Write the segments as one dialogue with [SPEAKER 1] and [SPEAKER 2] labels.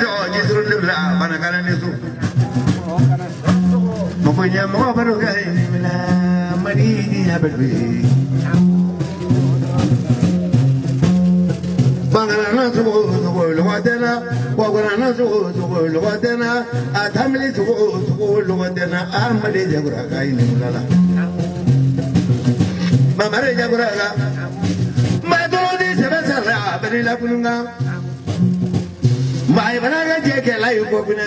[SPEAKER 1] to jisru libla bana kana nisu Mokonya mo baru kai mina mani dia bedwi Bangana sugo sugo luwadena Wagana sugo luwadena Atamli sugo luwadena Amade jagura kai nimulala Mamare jagura ga Madodi sebesara benila pununga Mai banaga jeke layu kopine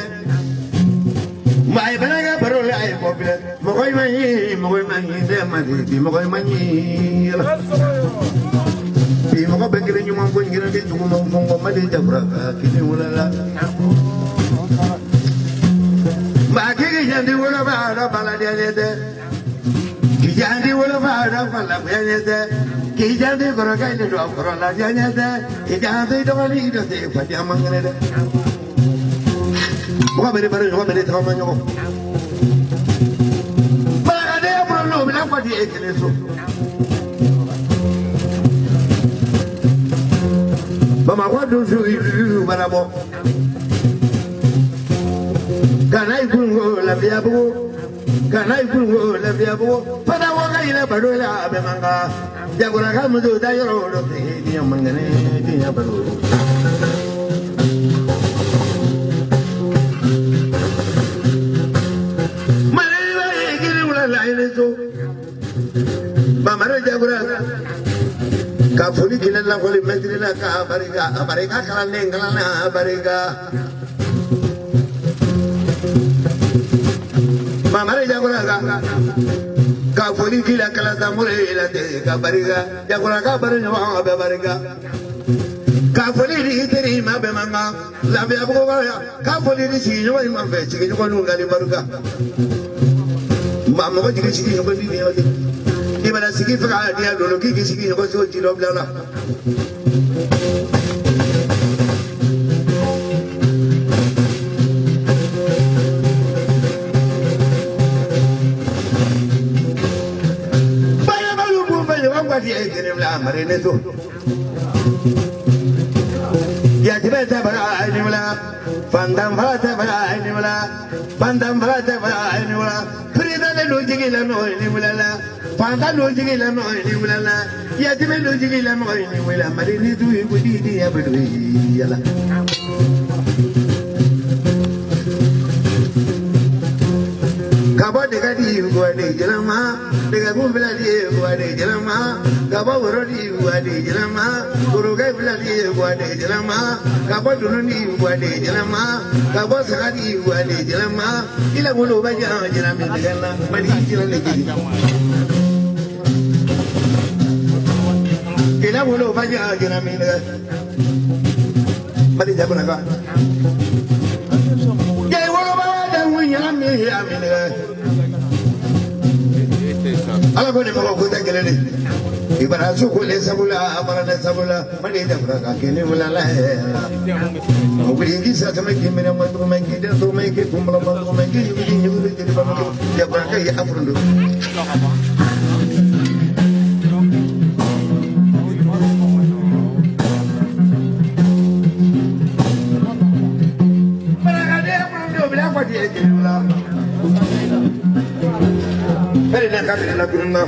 [SPEAKER 1] Mai banaga parole ay kopine Mokoy mani de madi mokoy mani Bi moko bengire nyuma ko ngira de nyuma mongo madi jabra kini wala Ba kige jandi wala ba da bala de de Kijandi wala ba da bala de de Kijandi koro kai de do koro la de de Kijandi do li do de fa dia mangane de Moko bere tama nyoko Ba de pro no mi la fa di ekele so Bama wadu su barabo Kanai kungo la biabu pada waka ila badola be manga jagora ka mudu da yoro do ti mangane ti bado Mare giri wala la ile so Bamare jagora Ka fuli kila la fuli metri la ka bariga kala nengala na bariga Mamare jagora ka fuli kila kala samure la te ka bariga jagora ka bariga ma be bariga ka fuli ri teri ma be manga la be abu ka fuli ri si yo ma be chi ko nunga li baruga ma mo ko chi ko ni yo Ibara sigi faka dia dulu kiki sigi ko so jilo blala Baya balu bu baya wangwa dia kene bla marene to Ya tiba bara ini bla pandam bara ini bla pandam bara ini bla Frida le lojigi la no ini bla Panta lojigi la no ini wala ya tibe lojigi la no ini wala mari ni tu ibudi di ya bedu yala Kaba de gadi go de jelama de gabu bela di go de jelama kaba woro di go de jelama guru ga bela di go de jelama kaba dunu ni go de jelama kaba sagadi go de jelama ila bulu ba jelama de galla mari jelama de Kena bulu banyak kena mina. Mari jago naga. Jadi bulu bawa dan punya mina mina. Ala kau ni bawa kita kena ni. Ibarat suku le sabula, aparan sabula. Mari jago naga kini bula lah. Mungkin kisah sama kini mana matu mungkin dia tu mungkin kumpulan matu mungkin juga jadi bawa dia berangkat ya apa dulu. Kami nak guna,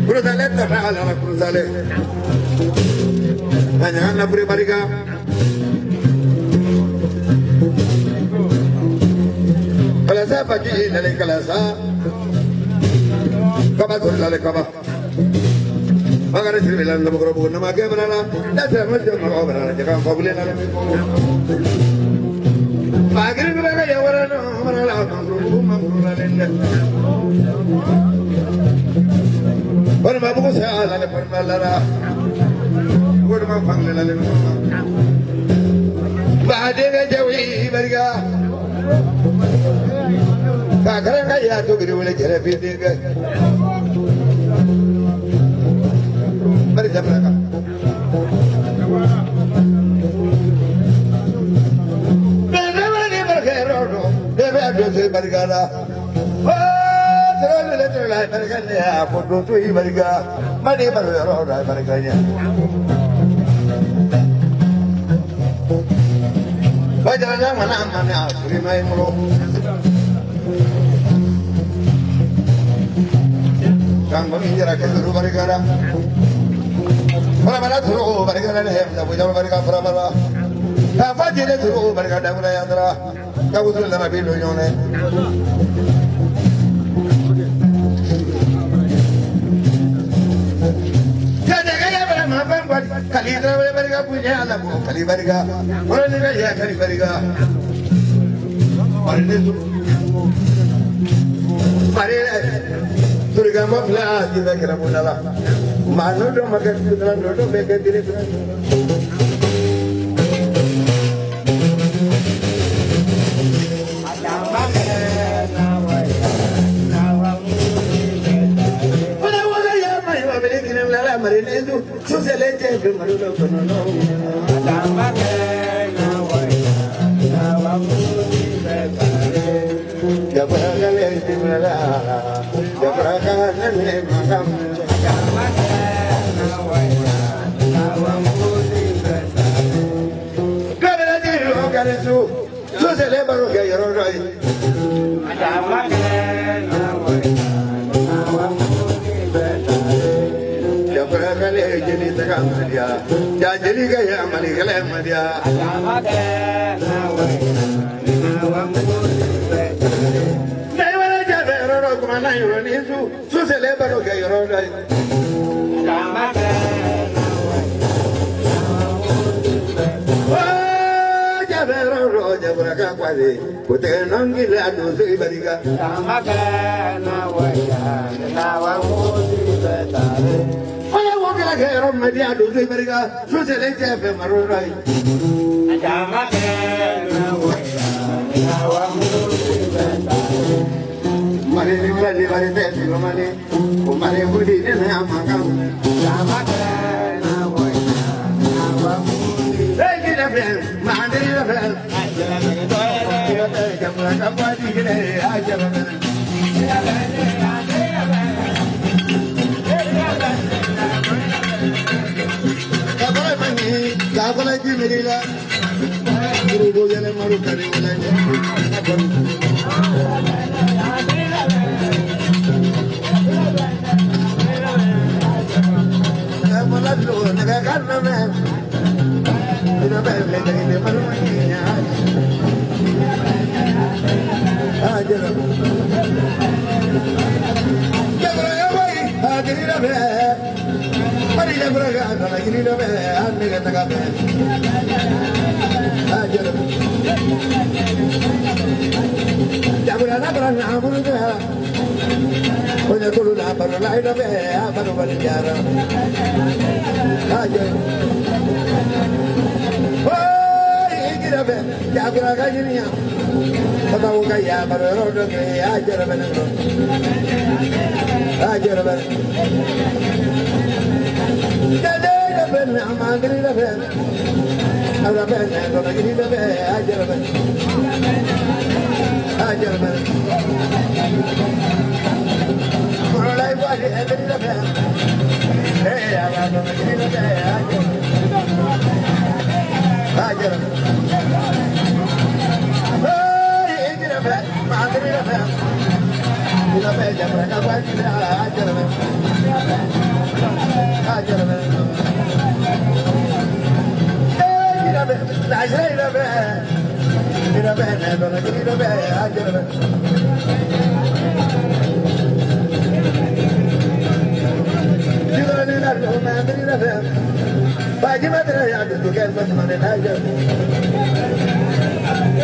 [SPEAKER 1] guna dalet tak ada nak guna dalet. Hanya nak beri bariga. Kalau saya pagi dalet kalau saya, kaba guna dalet kaba. Agar istri bilang nama kerobokan nama ke berana, dah jangan nama berana, jangan kau boleh nama. Pagi ni berapa ya berana, berana Orang babu ko saya lalu permalara, orang babu panggil lalu. Bahagia jauhi berga, kakaran kaya tu beri boleh jadi pintar. Mari jam berapa? Bagaimana berkeroro, bagaimana dosa bergala. Terlalu bergala, foto tu berga, mana berkeroro berganya. Barga mana mana Surimai Muro Kang Baminjara Keduru Barigara Paramara Turu Barigara Hem Dabuja Barga Paramara Kafajire Turu Barga Dabura Yandra Kabusul Nabilu Yone Kalidra Bariga punya alam, Kalibariga, orang ini ya Kalibariga. Hari itu, hari Surga Mafla kita kira mula. Manu do makan kita do makan diri. Marine itu susah lagi bermalu kono. Jabarakan itu mana? Jabarakan ini makam. Kalau dia orang itu susah lebar orang kaya orang. Kali jadi tegang dia, jadi gaya mali kelem dia. Dari mana jadi orang kemana orang itu susah lebar gaya orang. Oh, jadi orang jadi beragam kali, bukan nongil adu sebariga. Kaya media dulu mereka susah lagi apa marurai. Mari kita lihat tes kemana, kemana budi ni nama kamu. Hei kita bel, mana kita bel. Kita berangkat pagi kita aja bel. Apa lagi merilah? Guru bojan maru kari ulangnya. Apa lagi lo? Negara kan nama. Kita balik lagi di maru maninya. Ajar. Jangan lagi, ajar dah ber. Mari kita berangkat lagi ni dah ber. Ane kata kata. Ajar. Jangan ada berang amun dah. Punya dulu dah baru lain dah ber. Baru balik jarak. Ajar. Oh, ini dah ber. Jangan berangkat ni ya. Tahu kaya baru rodo ke ajar benar. Ajar benar. Jadi dah benar magri dah benar. Ada benar kalau gini dah benar ajar benar. Ajar benar. Kalau lagi buat ini dah benar. Ada kalau gini dah benar ajar. Ajar benar. Magri dah benar. Kita benar mereka buat ini ajar benar. Ajar benar. Kita benar. Ajar benar. Kita benar. Kalau gini dah benar ajar benar. Kita ni nak rumah ni dah benar. Bagi mana yang ada tu kan macam mana ajar.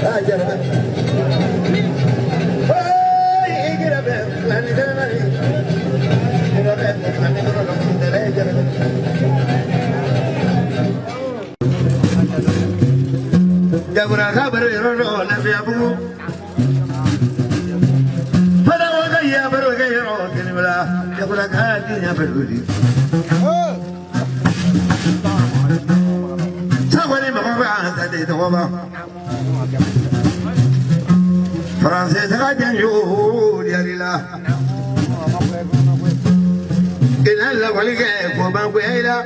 [SPEAKER 1] Ajar benar. Jabura kabar yoro nabi abu. Pada waktu ya baru kaya yoro kini bela. Jabura kadinya berduri. Sampai bawa tadi tu bawa. Francis kajian yo diarilah. Inalla walike ko bangku ila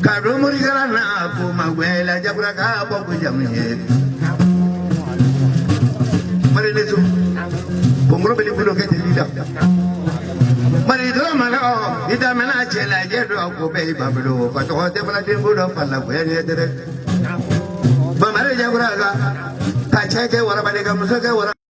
[SPEAKER 1] Kado Murigarana, Pumaguela, Jabraga, Bobujami. Marinesu, Pumrobili Puloket leader. Maridromano, Idamana Chela, Jedro, Kobe, Bablo, but what the Black Bull of Palaguer. Bamara Jabraga, Pachake, Warabaga Musaka.